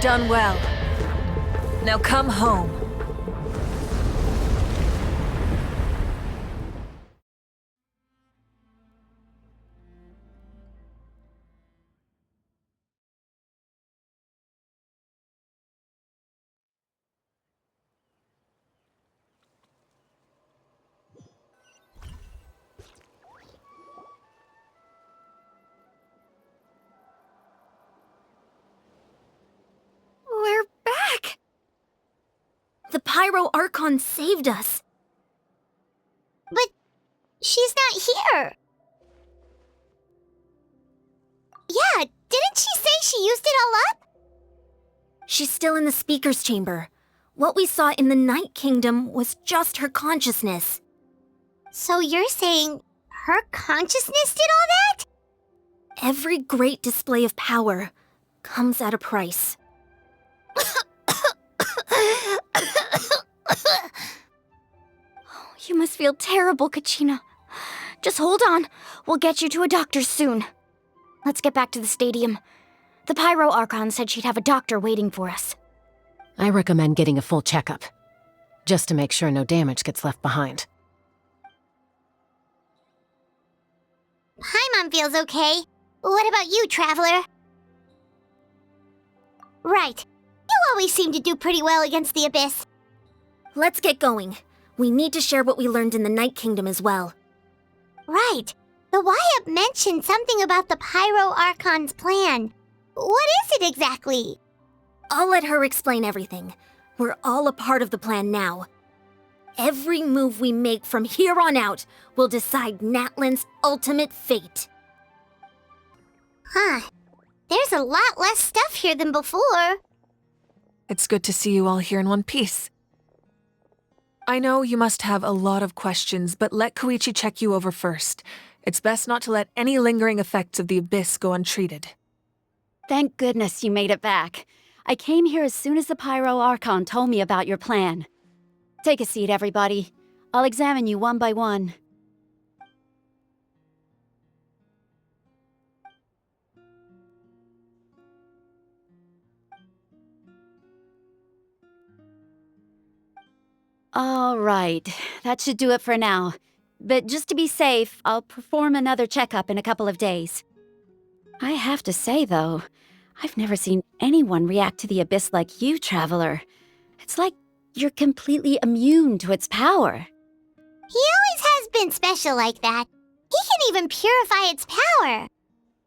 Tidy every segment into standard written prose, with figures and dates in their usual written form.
done well. Now come home. We're back! The Pyro Archon saved us. But she's not here. Yeah, didn't she say she used it all up? She's still in the Speaker's Chamber. What we saw in the Night Kingdom was just her consciousness. So you're saying her consciousness did all that? Every great display of power comes at a price. You must feel terrible, Kachina. Just hold on. We'll get you to a doctor soon. Let's get back to the stadium. The Pyro Archon said she'd have a doctor waiting for us. I recommend getting a full checkup, just to make sure no damage gets left behind. Paimon feels okay. What about you, Traveler? Right. You always seem to do pretty well against the Abyss. Let's get going. We need to share what we learned in the Night Kingdom as well. Right. The Wyatt mentioned something about the Pyro Archon's plan. What is it exactly? I'll let her explain everything. We're all a part of the plan now. Every move we make from here on out will decide NATLAN's ultimate fate. Huh. There's a lot less stuff here than before. It's good to see you all here in one piece. I know you must have a lot of questions, but let Koichi check you over first. It's best not to let any lingering effects of the Abyss go untreated. Thank goodness you made it back. I came here as soon as the Pyro Archon told me about your plan. Take a seat, everybody. I'll examine you one by one. All right, that should do it for now. But just to be safe, I'll perform another checkup in a couple of days. I have to say, though, I've never seen anyone react to the Abyss like you, Traveler. It's like you're completely immune to its power. He always has been special like that. He can even purify its power.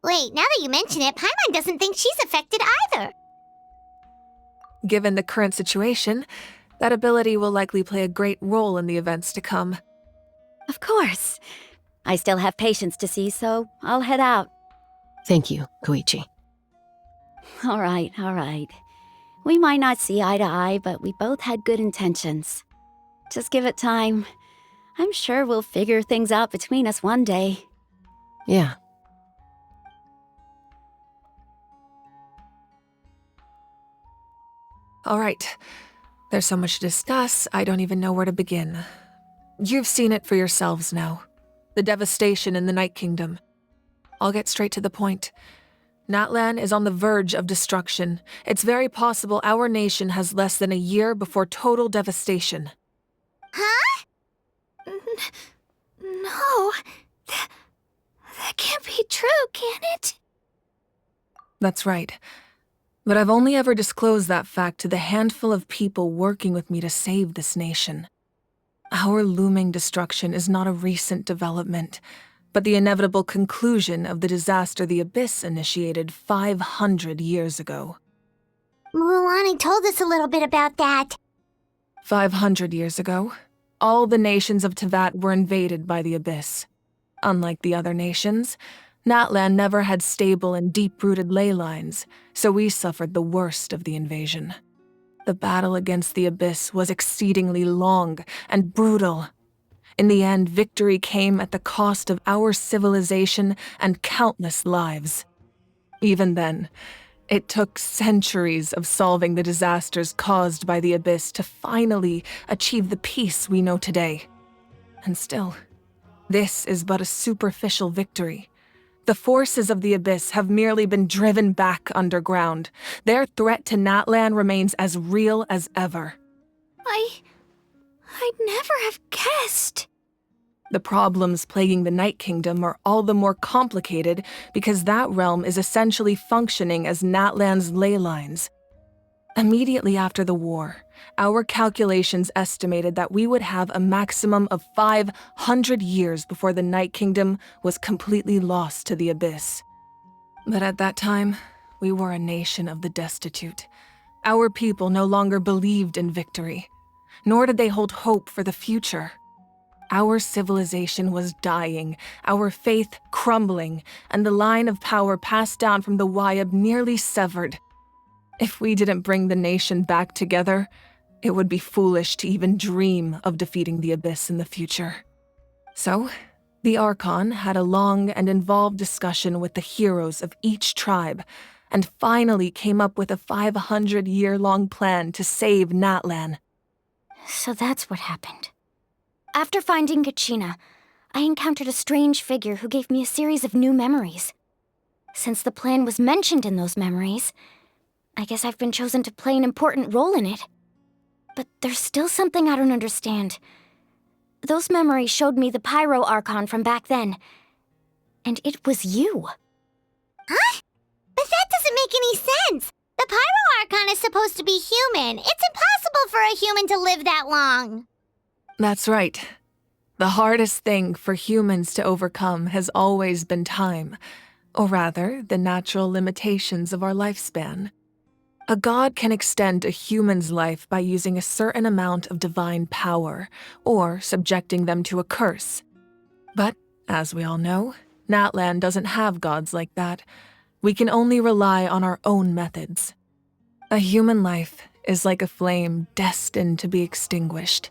Wait, now that you mention it, Paimon doesn't think she's affected either. Given the current situation, that ability will likely play a great role in the events to come. Of course. I still have patients to see, so I'll head out. Thank you, Koichi. All right, all right. We might not see eye to eye, but we both had good intentions. Just give it time. I'm sure we'll figure things out between us one day. Yeah. All right. There's so much to discuss, I don't even know where to begin. You've seen it for yourselves now. The devastation in the Night Kingdom. I'll get straight to the point. NATLAN is on the verge of destruction. It's very possible our nation has less than a year before total devastation. Huh? No. That can't be true, can it? That's right. But I've only ever disclosed that fact to the handful of people working with me to save this nation. Our looming destruction is not a recent development, but the inevitable conclusion of the disaster the Abyss initiated 500 years ago. Mualani told us a little bit about that. 500 years ago, all the nations of Teyvat were invaded by the Abyss. Unlike the other nations, NATLAN never had stable and deep-rooted ley lines, so we suffered the worst of the invasion. The battle against the Abyss was exceedingly long and brutal. In the end, victory came at the cost of our civilization and countless lives. Even then, it took centuries of solving the disasters caused by the Abyss to finally achieve the peace we know today. And still, this is but a superficial victory. The forces of the Abyss have merely been driven back underground. Their threat to NATLAN remains as real as ever. I'd never have guessed. The problems plaguing the Night Kingdom are all the more complicated because that realm is essentially functioning as NATLAN's ley lines. Immediately after the war, our calculations estimated that we would have a maximum of 500 years before the Night Kingdom was completely lost to the Abyss. But at that time, we were a nation of the destitute. Our people no longer believed in victory, nor did they hold hope for the future. Our civilization was dying, our faith crumbling, and the line of power passed down from the Wayab nearly severed. If we didn't bring the nation back together, it would be foolish to even dream of defeating the Abyss in the future. So, the Archon had a long and involved discussion with the heroes of each tribe, and finally came up with a 500-year-long plan to save NATLAN. So that's what happened. After finding Kachina, I encountered a strange figure who gave me a series of new memories. Since the plan was mentioned in those memories, I guess I've been chosen to play an important role in it. But there's still something I don't understand. Those memories showed me the Pyro Archon from back then. And it was you. Huh? But that doesn't make any sense! The Pyro Archon is supposed to be human. It's impossible for a human to live that long. That's right. The hardest thing for humans to overcome has always been time, or rather, the natural limitations of our lifespan. A god can extend a human's life by using a certain amount of divine power, or subjecting them to a curse. But, as we all know, NATLAN doesn't have gods like that. We can only rely on our own methods. A human life is like a flame destined to be extinguished.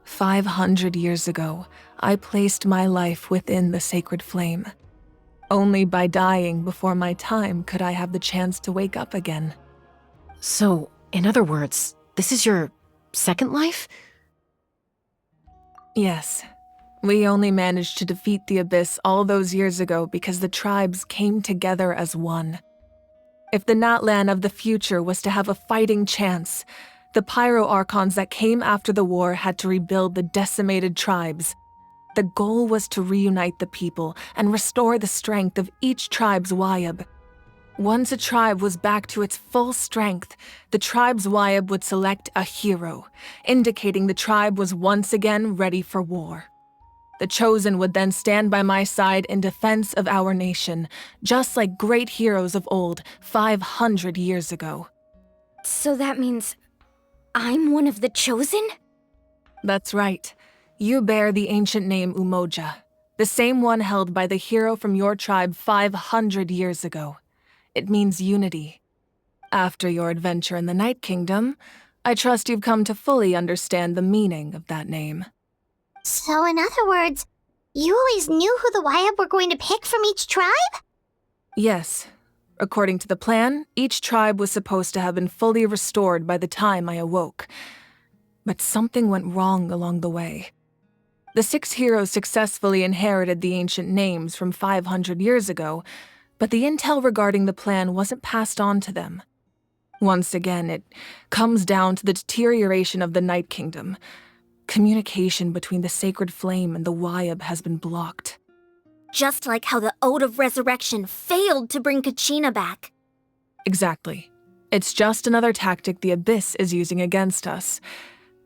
500 years ago, I placed my life within the sacred flame. Only by dying before my time could I have the chance to wake up again. So, in other words, this is your second life? Yes. We only managed to defeat the Abyss all those years ago because the tribes came together as one. If the NATLAN of the future was to have a fighting chance, the Pyro Archons that came after the war had to rebuild the decimated tribes. The goal was to reunite the people and restore the strength of each tribe's Wayab. Once a tribe was back to its full strength, the tribe's Wayab would select a hero, indicating the tribe was once again ready for war. The Chosen would then stand by my side in defense of our nation, just like great heroes of old 500 years ago. So that means I'm one of the Chosen? That's right. You bear the ancient name Umoja, the same one held by the hero from your tribe 500 years ago. It means unity. After your adventure in the Night Kingdom, I trust you've come to fully understand the meaning of that name. So in other words, you always knew who the Wayab were going to pick from each tribe? Yes. According to the plan, each tribe was supposed to have been fully restored by the time I awoke. But something went wrong along the way. The 6 heroes successfully inherited the ancient names from 500 years ago, but the intel regarding the plan wasn't passed on to them. Once again, it comes down to the deterioration of the Night Kingdom. Communication between the Sacred Flame and the Wayab has been blocked. Just like how the Ode of Resurrection failed to bring Kachina back. Exactly. It's just another tactic the Abyss is using against us.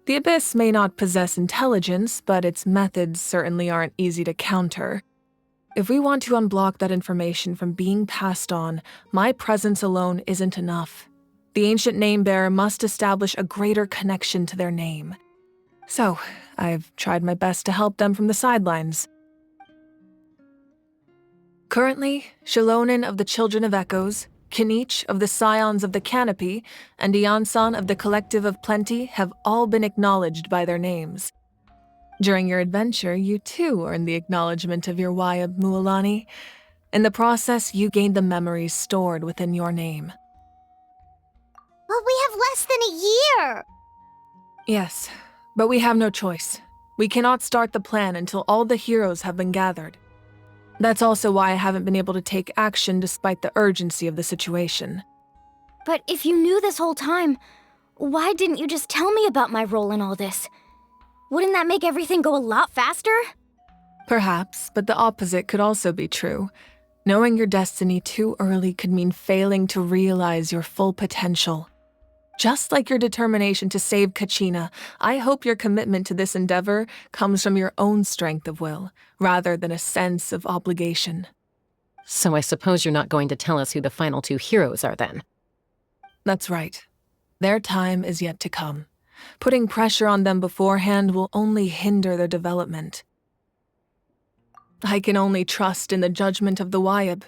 The Abyss may not possess intelligence, but its methods certainly aren't easy to counter. If we want to unblock that information from being passed on, my presence alone isn't enough. The ancient name-bearer must establish a greater connection to their name. So, I've tried my best to help them from the sidelines. Currently, Shilonin of the Children of Echoes, Kinich of the Scions of the Canopy, and Iansan of the Collective of Plenty have all been acknowledged by their names. During your adventure, you too earned the acknowledgement of your Wayab, Mualani. In the process, you gained the memories stored within your name. But we have less than a year! Yes, but we have no choice. We cannot start the plan until all the heroes have been gathered. That's also why I haven't been able to take action despite the urgency of the situation. But if you knew this whole time, why didn't you just tell me about my role in all this? Wouldn't that make everything go a lot faster? Perhaps, but the opposite could also be true. Knowing your destiny too early could mean failing to realize your full potential. Just like your determination to save Kachina, I hope your commitment to this endeavor comes from your own strength of will, rather than a sense of obligation. So I suppose you're not going to tell us who the final two heroes are then? That's right. Their time is yet to come. Putting pressure on them beforehand will only hinder their development. I can only trust in the judgment of the Wyab.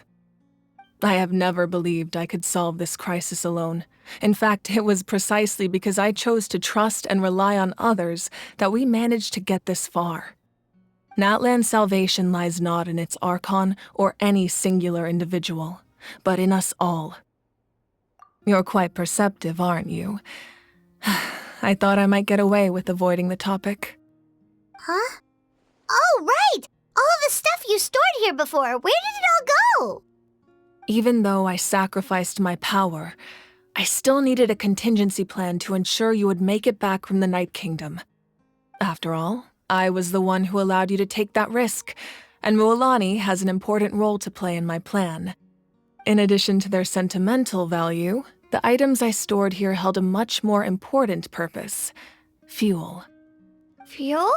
I have never believed I could solve this crisis alone. In fact, it was precisely because I chose to trust and rely on others that we managed to get this far. NATLAN's salvation lies not in its Archon or any singular individual, but in us all. You're quite perceptive, aren't you? I thought I might get away with avoiding the topic. Huh? Oh, right! All of the stuff you stored here before, where did it all go? Even though I sacrificed my power, I still needed a contingency plan to ensure you would make it back from the Night Kingdom. After all, I was the one who allowed you to take that risk, and Mualani has an important role to play in my plan. In addition to their sentimental value, the items I stored here held a much more important purpose: fuel. Fuel?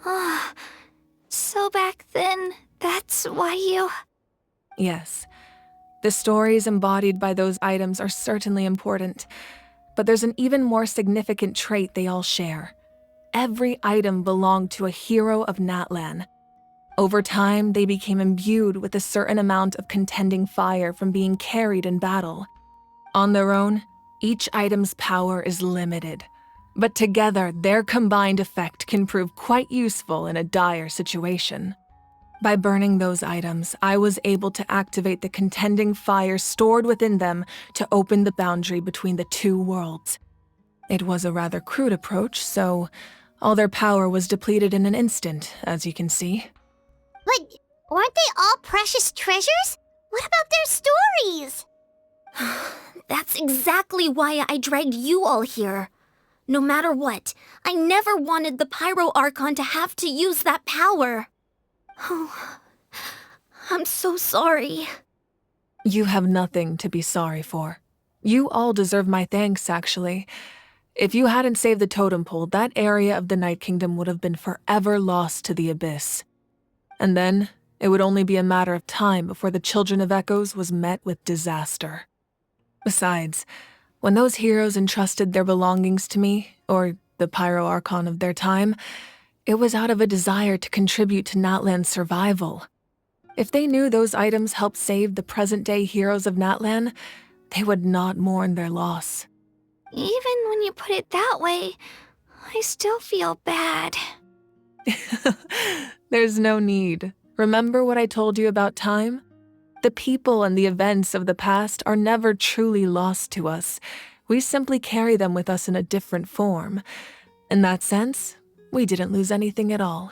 Ah, so back then, that's why you... Yes, the stories embodied by those items are certainly important, but there's an even more significant trait they all share. Every item belonged to a hero of NATLAN. Over time, they became imbued with a certain amount of contending fire from being carried in battle. On their own, each item's power is limited, but together, their combined effect can prove quite useful in a dire situation. By burning those items, I was able to activate the contending fire stored within them to open the boundary between the two worlds. It was a rather crude approach, so all their power was depleted in an instant, as you can see. But weren't they all precious treasures? What about their stories? That's exactly why I dragged you all here. No matter what, I never wanted the Pyro Archon to have to use that power. Oh, I'm so sorry. You have nothing to be sorry for. You all deserve my thanks, actually. If you hadn't saved the totem pole, that area of the Night Kingdom would have been forever lost to the Abyss. And then, it would only be a matter of time before the Children of Echoes was met with disaster. Besides, when those heroes entrusted their belongings to me, or the Pyro Archon of their time, it was out of a desire to contribute to NATLAN's survival. If they knew those items helped save the present-day heroes of NATLAN, they would not mourn their loss. Even when you put it that way, I still feel bad. There's no need. Remember what I told you about time? The people and the events of the past are never truly lost to us. We simply carry them with us in a different form. In that sense, we didn't lose anything at all.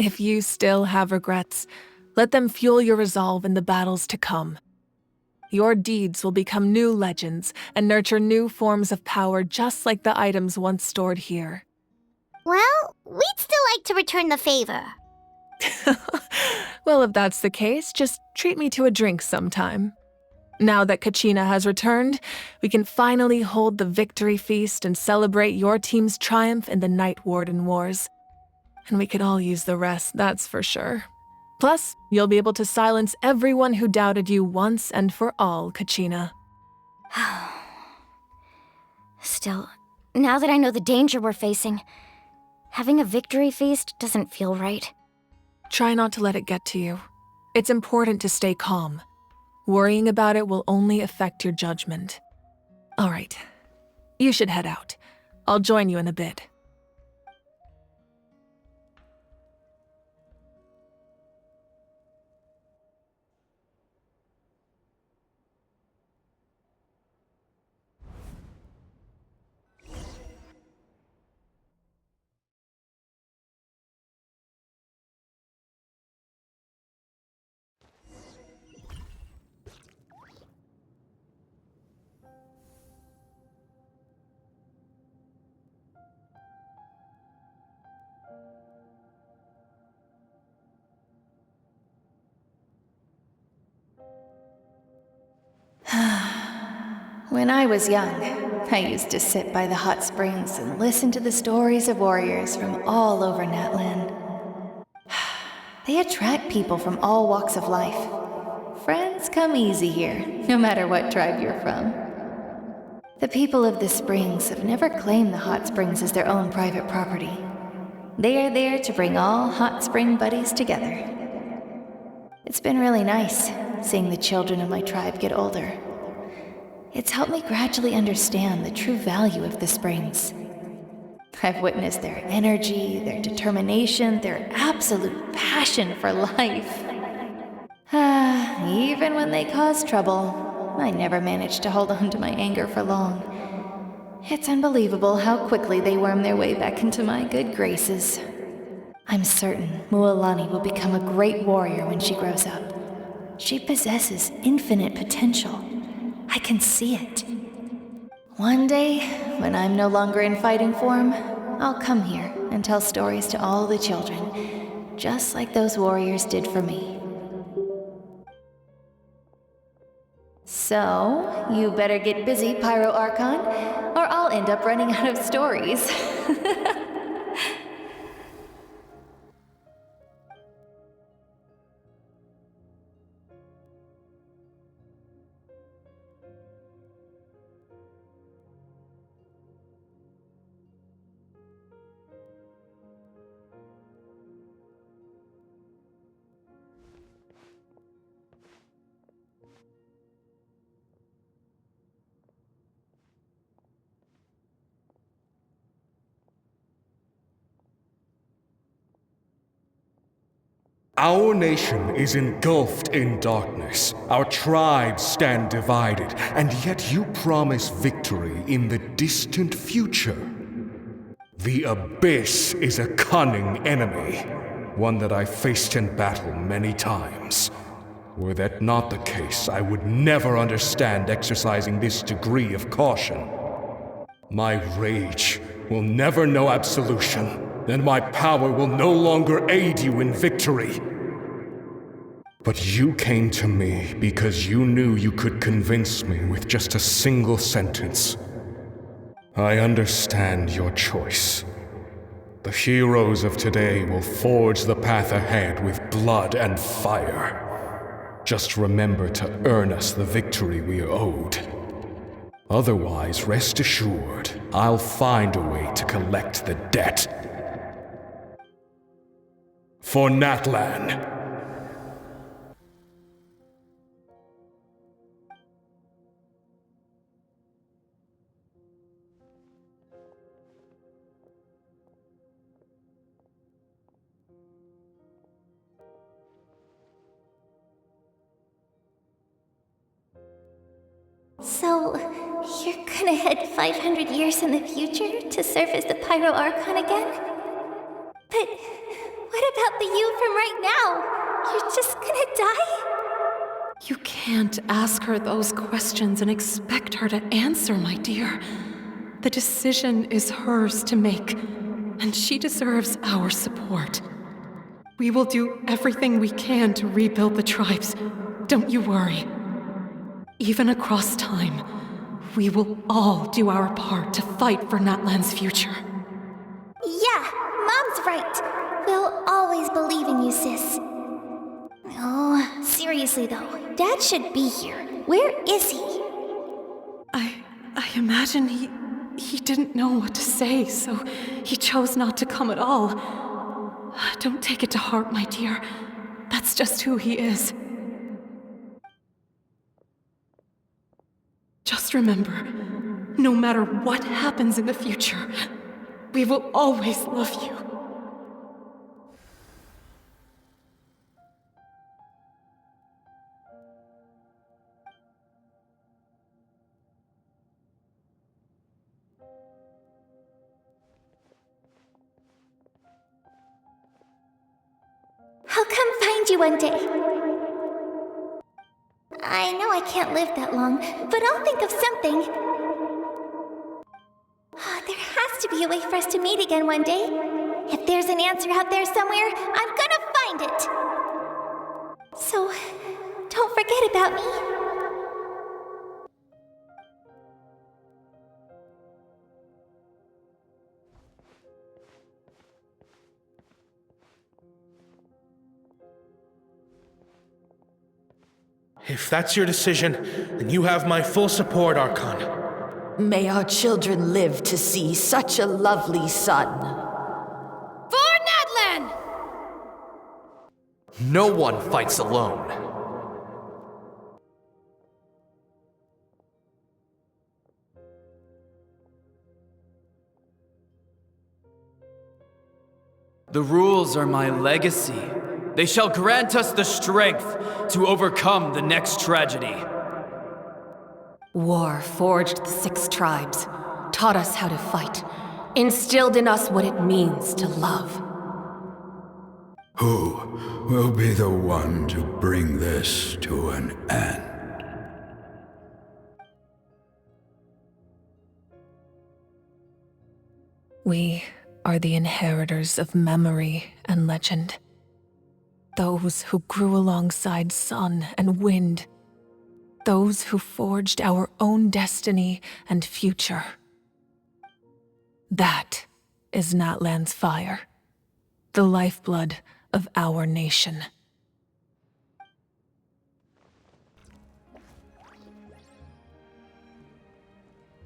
If you still have regrets, let them fuel your resolve in the battles to come. Your deeds will become new legends and nurture new forms of power just like the items once stored here. Well, we'd still like to return the favor. Well, if that's the case, just treat me to a drink sometime. Now that Kachina has returned, we can finally hold the victory feast and celebrate your team's triumph in the Night Warden Wars. And we could all use the rest, that's for sure. Plus, you'll be able to silence everyone who doubted you once and for all, Kachina. Still, now that I know the danger we're facing, having a victory feast doesn't feel right. Try not to let it get to you. It's important to stay calm. Worrying about it will only affect your judgment. All right, you should head out. I'll join you in a bit. When I was young, I used to sit by the hot springs and listen to the stories of warriors from all over NATLAN. They attract people from all walks of life. Friends come easy here, no matter what tribe you're from. The people of the springs have never claimed the hot springs as their own private property. They are there to bring all hot spring buddies together. It's been really nice seeing the children of my tribe get older. It's helped me gradually understand the true value of the springs. I've witnessed their energy, their determination, their absolute passion for life. Even when they cause trouble, I never managed to hold on to my anger for long. It's unbelievable how quickly they worm their way back into my good graces. I'm certain Mualani will become a great warrior when she grows up. She possesses infinite potential. I can see it. One day, when I'm no longer in fighting form, I'll come here and tell stories to all the children, just like those warriors did for me. So, you better get busy, Pyro Archon, or I'll end up running out of stories. Our nation is engulfed in darkness. Our tribes stand divided, and yet you promise victory in the distant future. The Abyss is a cunning enemy, one that I faced in battle many times. Were that not the case, I would never understand exercising this degree of caution. My rage will never know absolution, and my power will no longer aid you in victory. But you came to me because you knew you could convince me with just a single sentence. I understand your choice. The heroes of today will forge the path ahead with blood and fire. Just remember to earn us the victory we are owed. Otherwise, rest assured, I'll find a way to collect the debt. For NATLAN. So, you're gonna head 500 years in the future to serve as the Pyro Archon again? But what about the you from right now? You're just gonna die? You can't ask her those questions and expect her to answer, my dear. The decision is hers to make, and she deserves our support. We will do everything we can to rebuild the tribes. Don't you worry. Even across time, we will all do our part to fight for NATLAN's future. Yeah, Mom's right. We'll always believe in you, sis. Oh, seriously though, Dad should be here. Where is he? I imagine he didn't know what to say, so he chose not to come at all. Don't take it to heart, my dear. That's just who he is. Just remember, no matter what happens in the future, we will always love you. I'll come find you one day. I know I can't live that long, but I'll think of something. There has to be a way for us to meet again one day. If there's an answer out there somewhere, I'm gonna find it. So, don't forget about me. If that's your decision, then you have my full support, Archon. May our children live to see such a lovely son. For NATLAN! No one fights alone. The rules are my legacy. They shall grant us the strength to overcome the next tragedy. War forged the 6 tribes, taught us how to fight, instilled in us what it means to love. Who will be the one to bring this to an end? We are the inheritors of memory and legend. Those who grew alongside sun and wind. Those who forged our own destiny and future. That is NATLAN's fire, the lifeblood of our nation.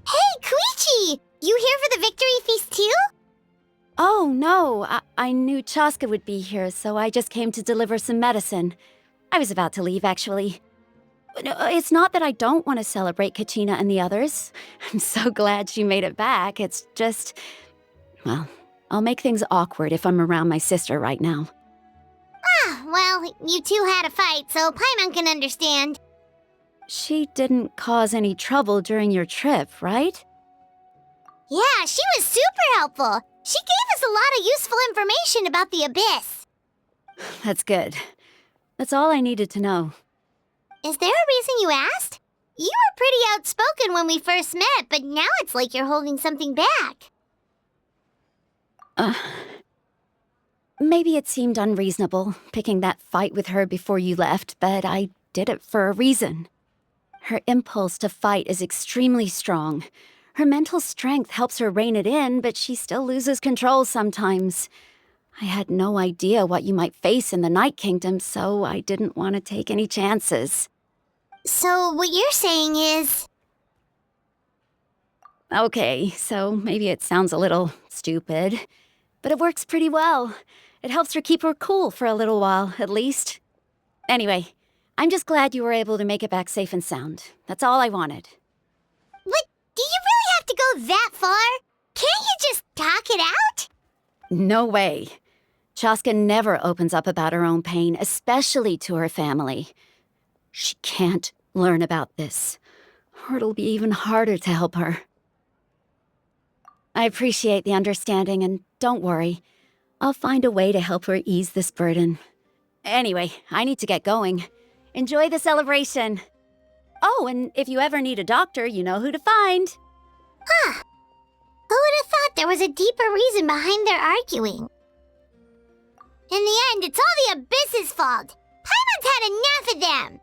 Hey, Koichi! You here for the victory feast too? Oh, no. I knew Chaska would be here, so I just came to deliver some medicine. I was about to leave, actually. No, it's not that I don't want to celebrate Kachina and the others. I'm so glad she made it back. It's just... well, I'll make things awkward if I'm around my sister right now. Ah, well, you two had a fight, so Paimon can understand. She didn't cause any trouble during your trip, right? Yeah, she was super helpful. She gave us a lot of useful information about the Abyss. That's good. That's all I needed to know. Is there a reason you asked? You were pretty outspoken when we first met, but now it's like you're holding something back. Maybe it seemed unreasonable, picking that fight with her before you left, but I did it for a reason. Her impulse to fight is extremely strong. Her mental strength helps her rein it in, but she still loses control sometimes. I had no idea what you might face in the Night Kingdom, so I didn't want to take any chances. So what you're saying is... Okay, so maybe it sounds a little stupid, but it works pretty well. It helps her keep her cool for a little while, at least. Anyway, I'm just glad you were able to make it back safe and sound. That's all I wanted. But do you really have to go that far? Can't you just talk it out? No way. Chaska never opens up about her own pain, especially to her family. She can't learn about this, or it'll be even harder to help her. I appreciate the understanding, and don't worry. I'll find a way to help her ease this burden. Anyway, I need to get going. Enjoy the celebration. Oh, and if you ever need a doctor, you know who to find. Huh. Who would have thought there was a deeper reason behind their arguing? In the end, it's all the Abyss's fault. Paimon's had enough of them.